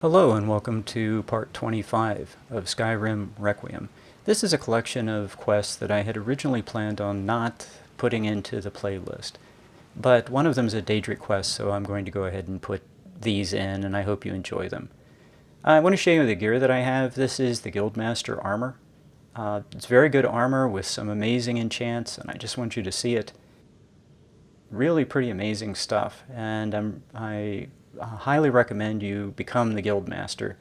Hello and welcome to part 25 of Skyrim Requiem. This is a collection of quests that I had originally planned on not putting into the playlist, but one of them is a Daedric quest, so I'm going to go ahead and put these in, and I hope you enjoy them. I want to show you the gear that I have. This is the Guildmaster armor. It's very good armor with some amazing enchants, and I just want you to see it. Really pretty amazing stuff, and I highly recommend you become the Guildmaster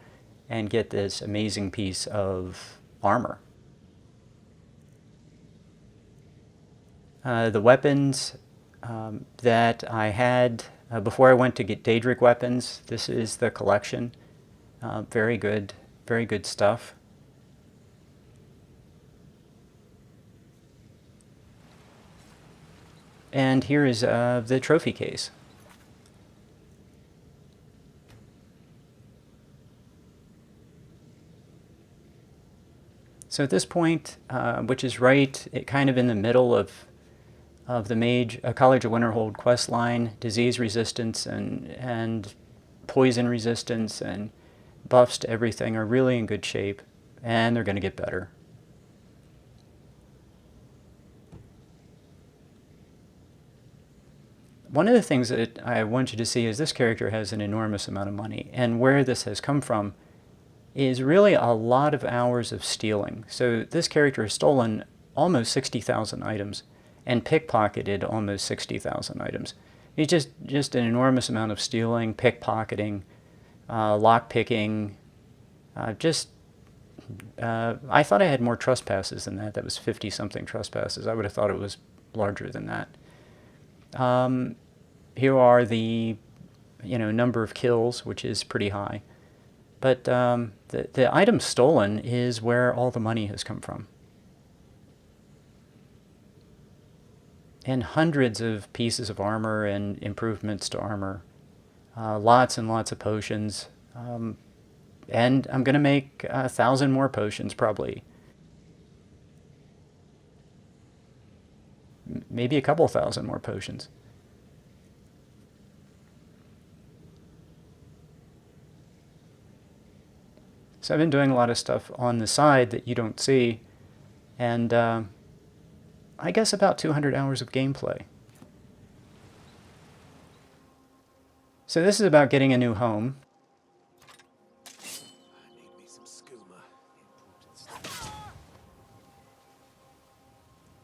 and get this amazing piece of armor. The weapons that I had before I went to get Daedric weapons, this is the collection. Very good stuff. And here is the trophy case. So at this point, which is kind of in the middle of the Mage, College of Winterhold quest line, disease resistance and poison resistance and buffs to everything are really in good shape, and they're going to get better. One of the things that I want you to see is this character has an enormous amount of money, and where this has come from is really a lot of hours of stealing. So this character has stolen almost 60,000 items and pickpocketed almost 60,000 items. It's just an enormous amount of stealing, pickpocketing, lockpicking. I thought I had more trespasses than that. That was 50-something trespasses. I would have thought it was larger than that. Here are the number of kills, which is pretty high. But the item stolen is where all the money has come from. And hundreds of pieces of armor and improvements to armor. Lots and lots of potions. And I'm going to make 1,000 more potions, probably. Maybe a couple thousand more potions. So I've been doing a lot of stuff on the side that you don't see, and I guess about 200 hours of gameplay. So this is about getting a new home.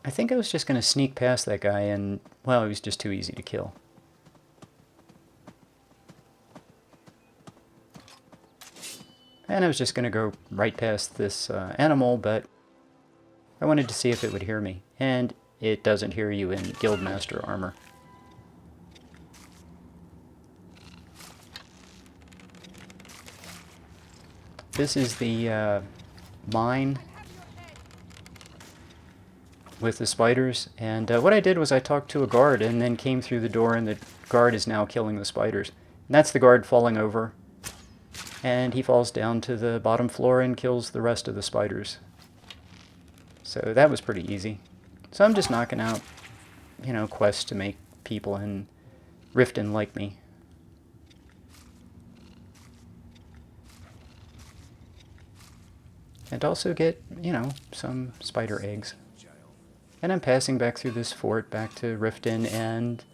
I think I was just going to sneak past that guy, and, well, he was just too easy to kill. And I was just going to go right past this animal, but I wanted to see if it would hear me. And it doesn't hear you in Guildmaster armor. This is the mine with the spiders. And what I did was I talked to a guard and then came through the door, and the guard is now killing the spiders. And that's the guard falling over. And he falls down to the bottom floor and kills the rest of the spiders. So that was pretty easy. So I'm just knocking out, quests to make people in Riften like me. And also get, some spider eggs. And I'm passing back through this fort back to Riften, and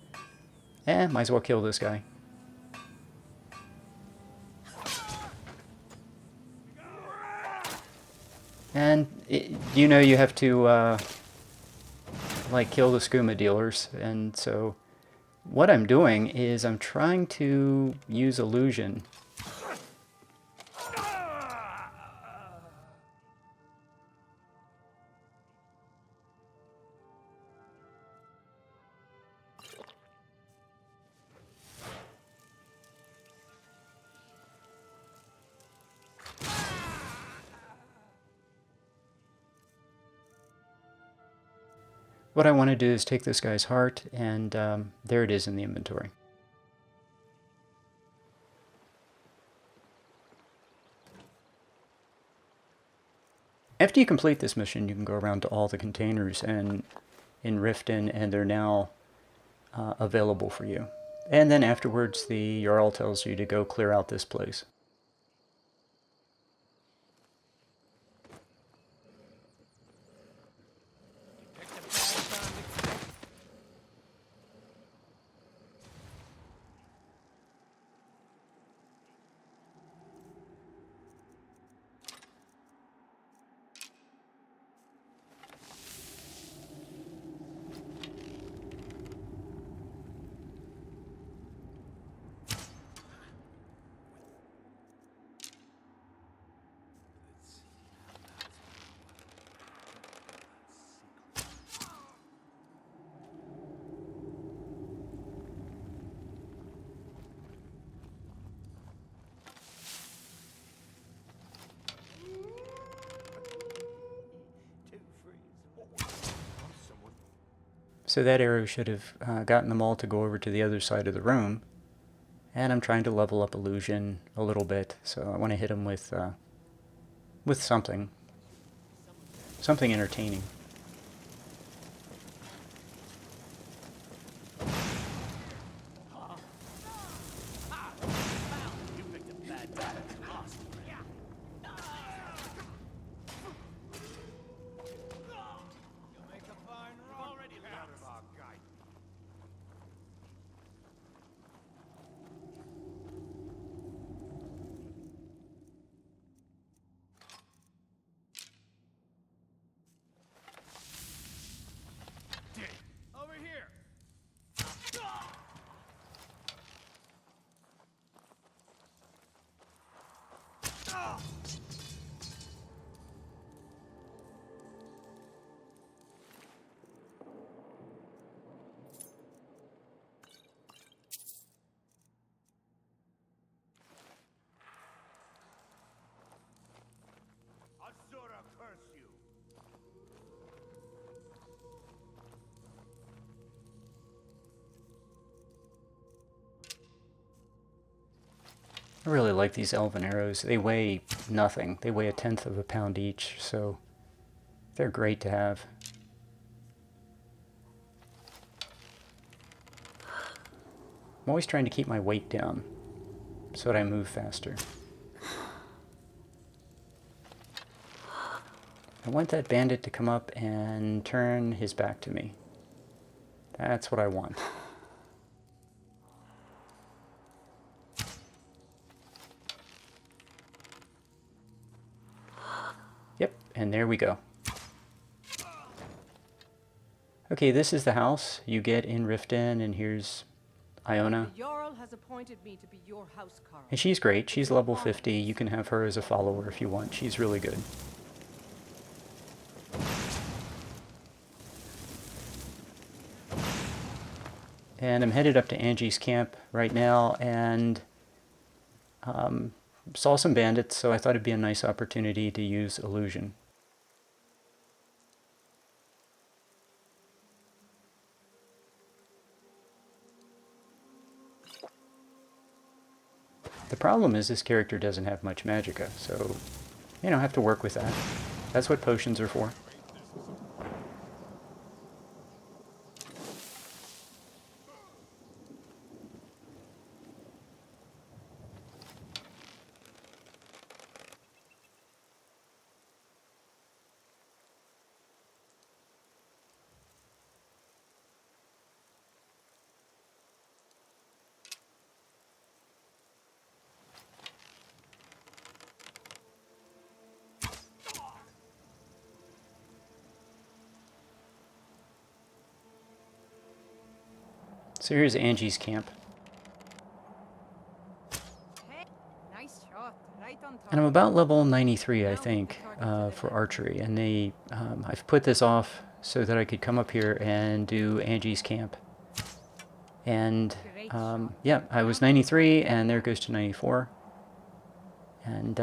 might as well kill this guy. And you have to kill the skooma dealers, and so what I'm doing is I'm trying to use illusion. What I want to do is take this guy's heart, and there it is in the inventory. After you complete this mission, you can go around to all the containers in Riften, and they're now available for you. And then afterwards, the Jarl tells you to go clear out this place. So that arrow should have gotten them all to go over to the other side of the room. And I'm trying to level up illusion a little bit, so I want to hit them with something entertaining. Over here. Asura curse you. I really like these elven arrows. They weigh nothing. They weigh 1/10 of a pound each, so they're great to have. I'm always trying to keep my weight down so that I move faster. I want that bandit to come up and turn his back to me. That's what I want. Yep, and there we go. Okay, this is the house you get in Riften, and here's Iona. The Jarl has appointed me to be your housecarl. And she's great. She's level 50. You can have her as a follower if you want. She's really good. And I'm headed up to Angie's camp right now, and saw some bandits, so I thought it'd be a nice opportunity to use illusion. The problem is this character doesn't have much magicka, so, you know, I have to work with that. That's what potions are for. So here's Angie's camp. Hey, nice shot. Right on target. And I'm about level 93, I think, for archery. And I've put this off so that I could come up here and do Angie's camp. And yeah, I was 93, and there it goes to 94. And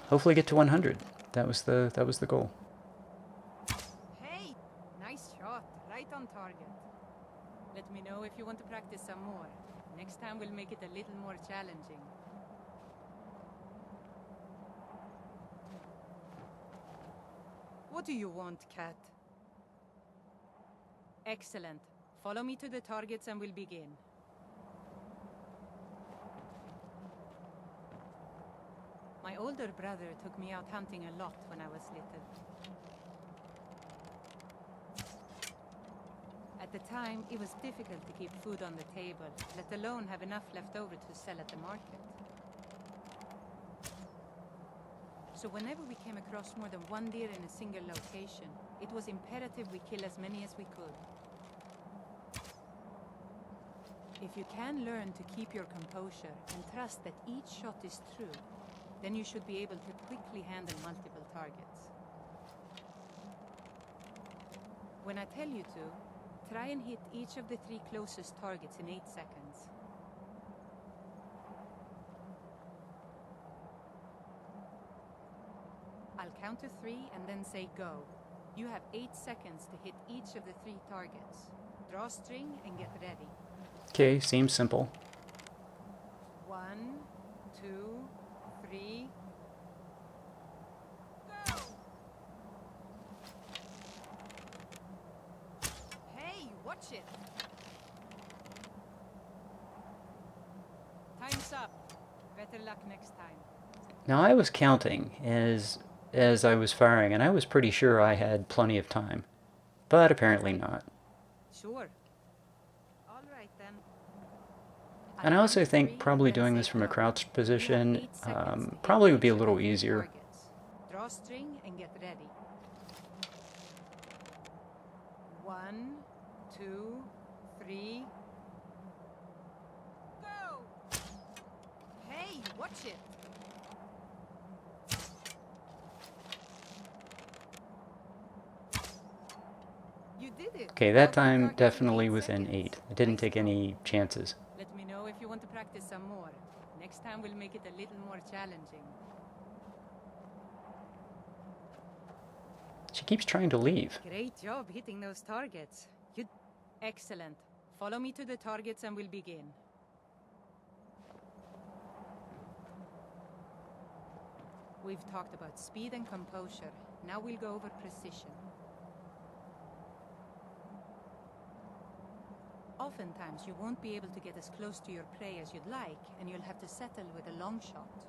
hopefully get to 100. That was the goal. Hey, nice shot. Right on target. Let me know if you want to practice some more. Next time we'll make it a little more challenging. What do you want, Cat? Excellent. Follow me to the targets and we'll begin. My older brother took me out hunting a lot when I was little. At the time, it was difficult to keep food on the table, let alone have enough left over to sell at the market. So whenever we came across more than one deer in a single location, it was imperative we kill as many as we could. If you can learn to keep your composure and trust that each shot is true, then you should be able to quickly handle multiple targets. When I tell you to, try and hit each of the 3 closest targets in 8 seconds. I'll count to 3 and then say go. You have 8 seconds to hit each of the 3 targets. Draw string and get ready. Okay, seems simple. 1, 2, 3. Go! Hey, watch it! Time's up. Better luck next time. Now I was counting as I was firing, and I was pretty sure I had plenty of time. But apparently not. Sure. All right then. And I also think probably doing this from a crouched position probably would be a little easier. Draw string and get ready. 1, 2, 3. Go! Hey, watch it! You did it! Okay, that All time targets in definitely 8 within seconds. 8. I didn't Nice take job. any chances. Let me know if you want to practice some more. Next time we'll make it a little more challenging. She keeps trying to leave. Great job hitting those targets. Excellent. Follow me to the targets and we'll begin. We've talked about speed and composure. Now we'll go over precision. Oftentimes you won't be able to get as close to your prey as you'd like, and you'll have to settle with a long shot.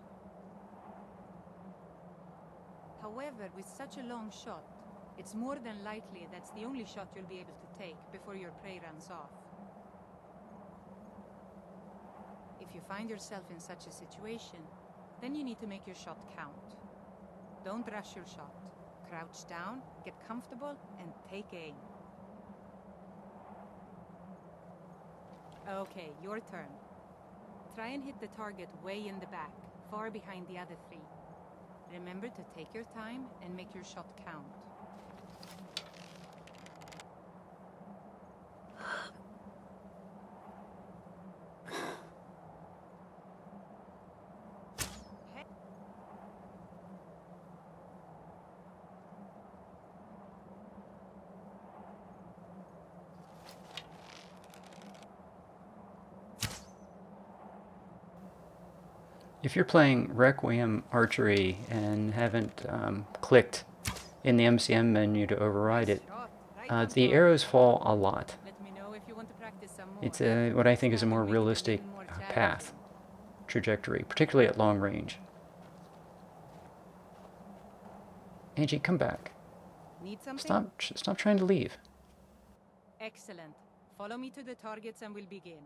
However, with such a long shot, it's more than likely that's the only shot you'll be able to take before your prey runs off. If you find yourself in such a situation, then you need to make your shot count. Don't rush your shot. Crouch down, get comfortable, and take aim. Okay, your turn. Try and hit the target way in the back, far behind the other 3. Remember to take your time and make your shot count. If you're playing Requiem Archery and haven't clicked in the MCM menu to override it, the arrows fall a lot. Let me know if you want to practice some more. It's what I think is a more realistic path, trajectory, particularly at long range. Angie, come back. Need something? Stop trying to leave. Excellent. Follow me to the targets and we'll begin.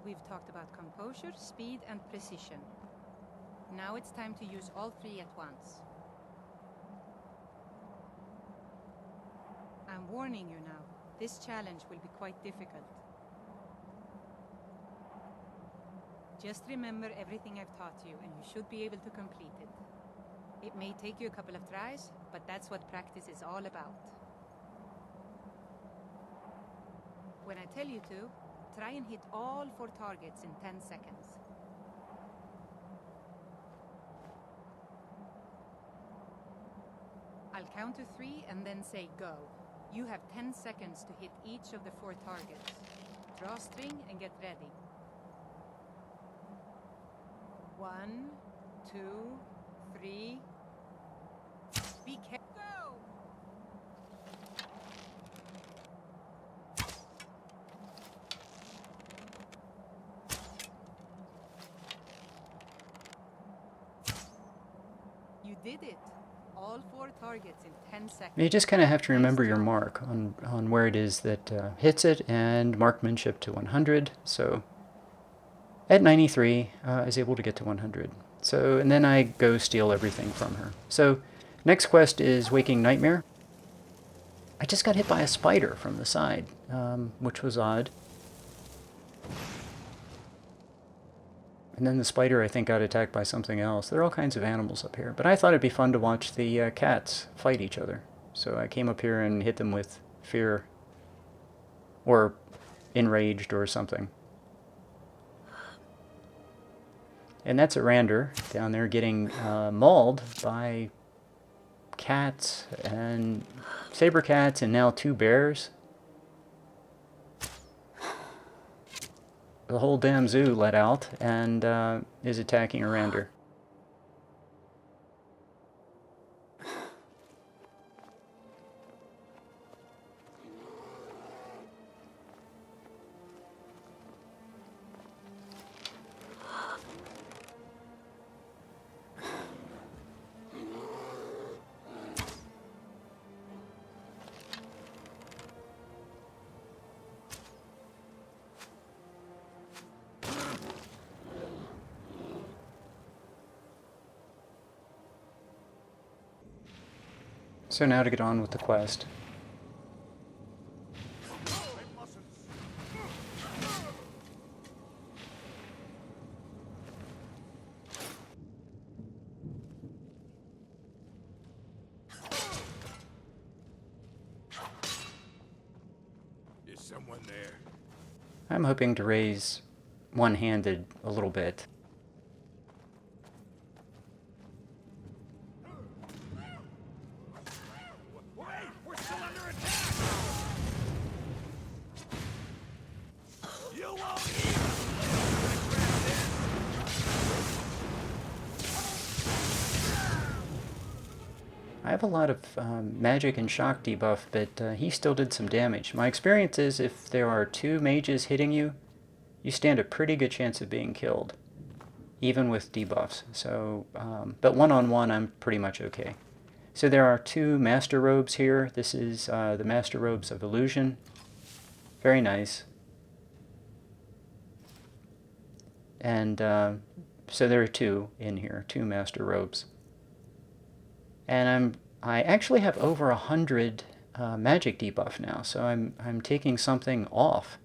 We've talked about composure, speed, and precision. Now it's time to use all 3 at once. I'm warning you now. This challenge will be quite difficult. Just remember everything I've taught you, and you should be able to complete it. It may take you a couple of tries, but that's what practice is all about. When I tell you to, try and hit all 4 targets in 10 seconds. I'll count to 3 and then say go. You have 10 seconds to hit each of the 4 targets. Draw string and get ready. 1, 2, 3. Be careful. Go! You did it. All 4 targets in 10 seconds. You just kind of have to remember your mark on where it is that hits it, and marksmanship to 100. So at 93, I was able to get to 100. So, and then I go steal everything from her. So next quest is Waking Nightmare. I just got hit by a spider from the side, which was odd. And then the spider, I think, got attacked by something else. There are all kinds of animals up here. But I thought it'd be fun to watch the cats fight each other. So I came up here and hit them with fear. Or enraged or something. And that's Erandur down there getting mauled by cats and saber cats and now 2 bears. The whole damn zoo let out and is attacking Erandur. So now to get on with the quest. Is someone there? I'm hoping to raise one-handed a little bit. Wait! We're still under attack! You won't eat I have a lot of magic and shock debuff, but he still did some damage. My experience is if there are 2 mages hitting you, you stand a pretty good chance of being killed, even with debuffs. So, but one-on-one, I'm pretty much okay. So there are 2 master robes here. This is the master robes of illusion. Very nice. And so there are 2 in here, 2 master robes. And I actually have over 100 magic debuff now, so I'm taking something off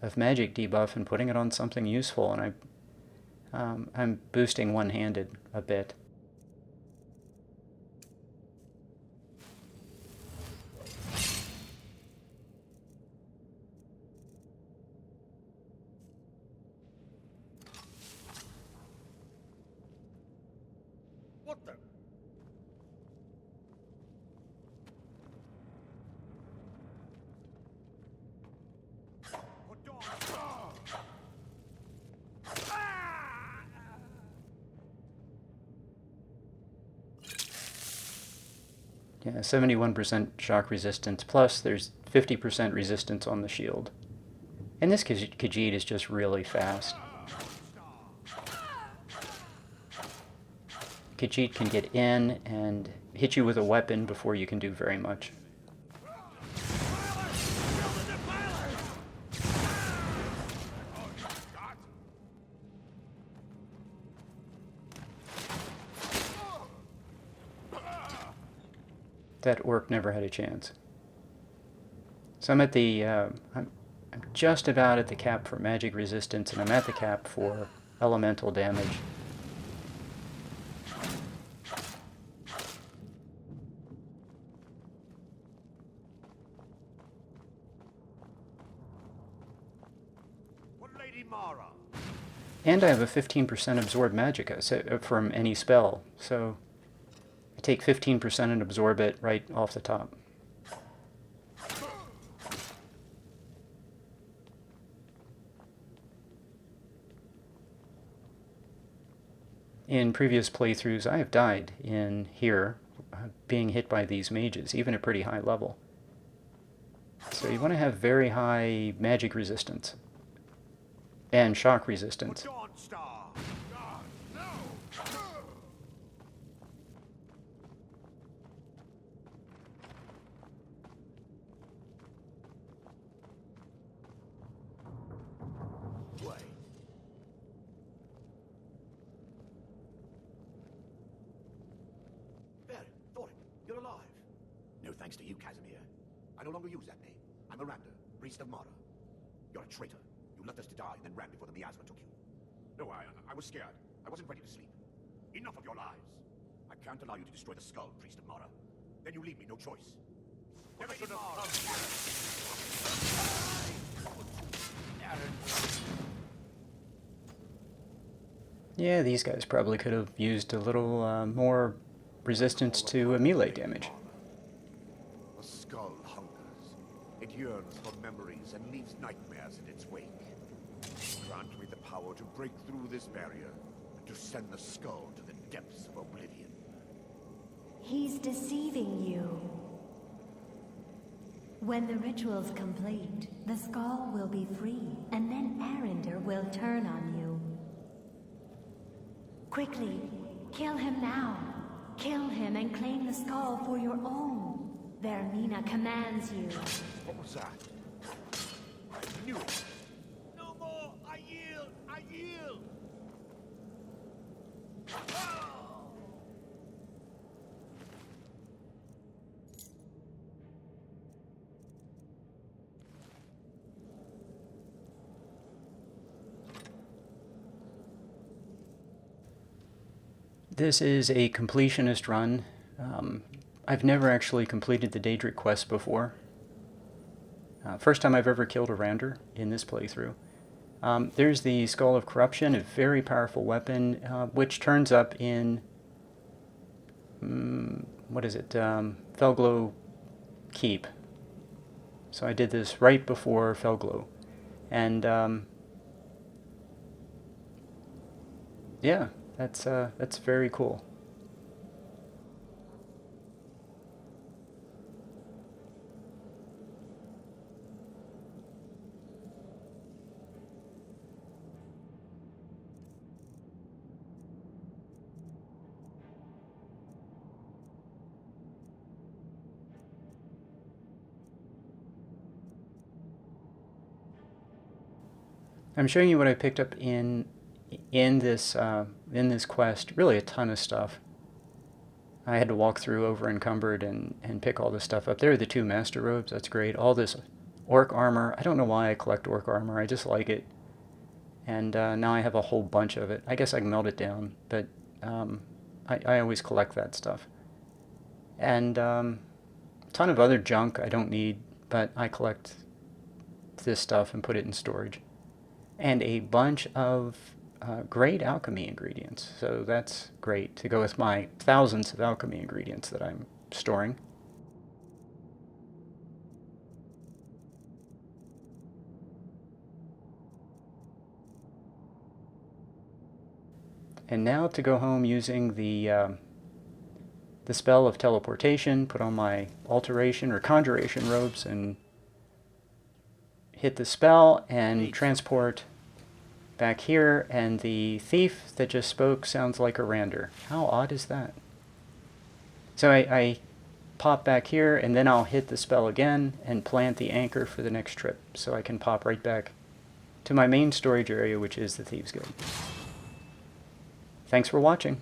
of magic debuff and putting it on something useful, and I'm boosting one-handed a bit. What the? Yeah, 71% shock resistance, plus there's 50% resistance on the shield. And this Khajiit is just really fast. Khajiit can get in and hit you with a weapon before you can do very much. That orc never had a chance. So I'm at the, I'm just about at the cap for magic resistance, and I'm at the cap for elemental damage. What Lady Mara? And I have a 15% absorb magicka from any spell, so I take 15% and absorb it right off the top. In previous playthroughs, I have died in here, being hit by these mages, even at pretty high level. So you want to have very high magic resistance and shock resistance. Dawn Star. God, no. Wait. There, Thorin, you're alive. No thanks to you, Casimir. I no longer use that name. I'm Erandur, priest of Mara. You're a traitor. You left us to die and then ran before the miasma took you. No, I was scared. I wasn't ready to sleep. Enough of your lies. I can't allow you to destroy the skull, priest of Mara. Then you leave me no choice. Never should have come Yeah, these guys probably could have used a little more resistance to melee damage. The skull hungers. It yearns for memories and leaves nightmares in its wake. Grant me the power to break through this barrier and to send the skull to the depths of oblivion. He's deceiving you. When the ritual's complete, the skull will be free, and then Erandur will turn on you. Quickly, kill him now. Kill him and claim the skull for your own. Vermina commands you. What was that? I knew it! No more! I yield! I yield! This is a completionist run. I've never actually completed the Daedric quest before. First time I've ever killed Erandur in this playthrough. There's the Skull of Corruption, a very powerful weapon, which turns up in, Felglow Keep. So I did this right before Felglow. And, yeah, that's very cool. I'm showing you what I picked up in this quest. Really a ton of stuff. I had to walk through over encumbered and pick all this stuff up. There are the 2 master robes. That's great. All this orc armor. I don't know why I collect orc armor. I just like it. And now I have a whole bunch of it. I guess I can melt it down, but I always collect that stuff. And a ton of other junk I don't need, but I collect this stuff and put it in storage. And a bunch of great alchemy ingredients. So that's great to go with my thousands of alchemy ingredients that I'm storing. And now to go home using the spell of teleportation, put on my alteration or conjuration robes and hit the spell and transport back here, and the thief that just spoke sounds like Erandur. How odd is that? So I pop back here, and then I'll hit the spell again and plant the anchor for the next trip, so I can pop right back to my main storage area, which is the Thieves' Guild. Thanks for watching.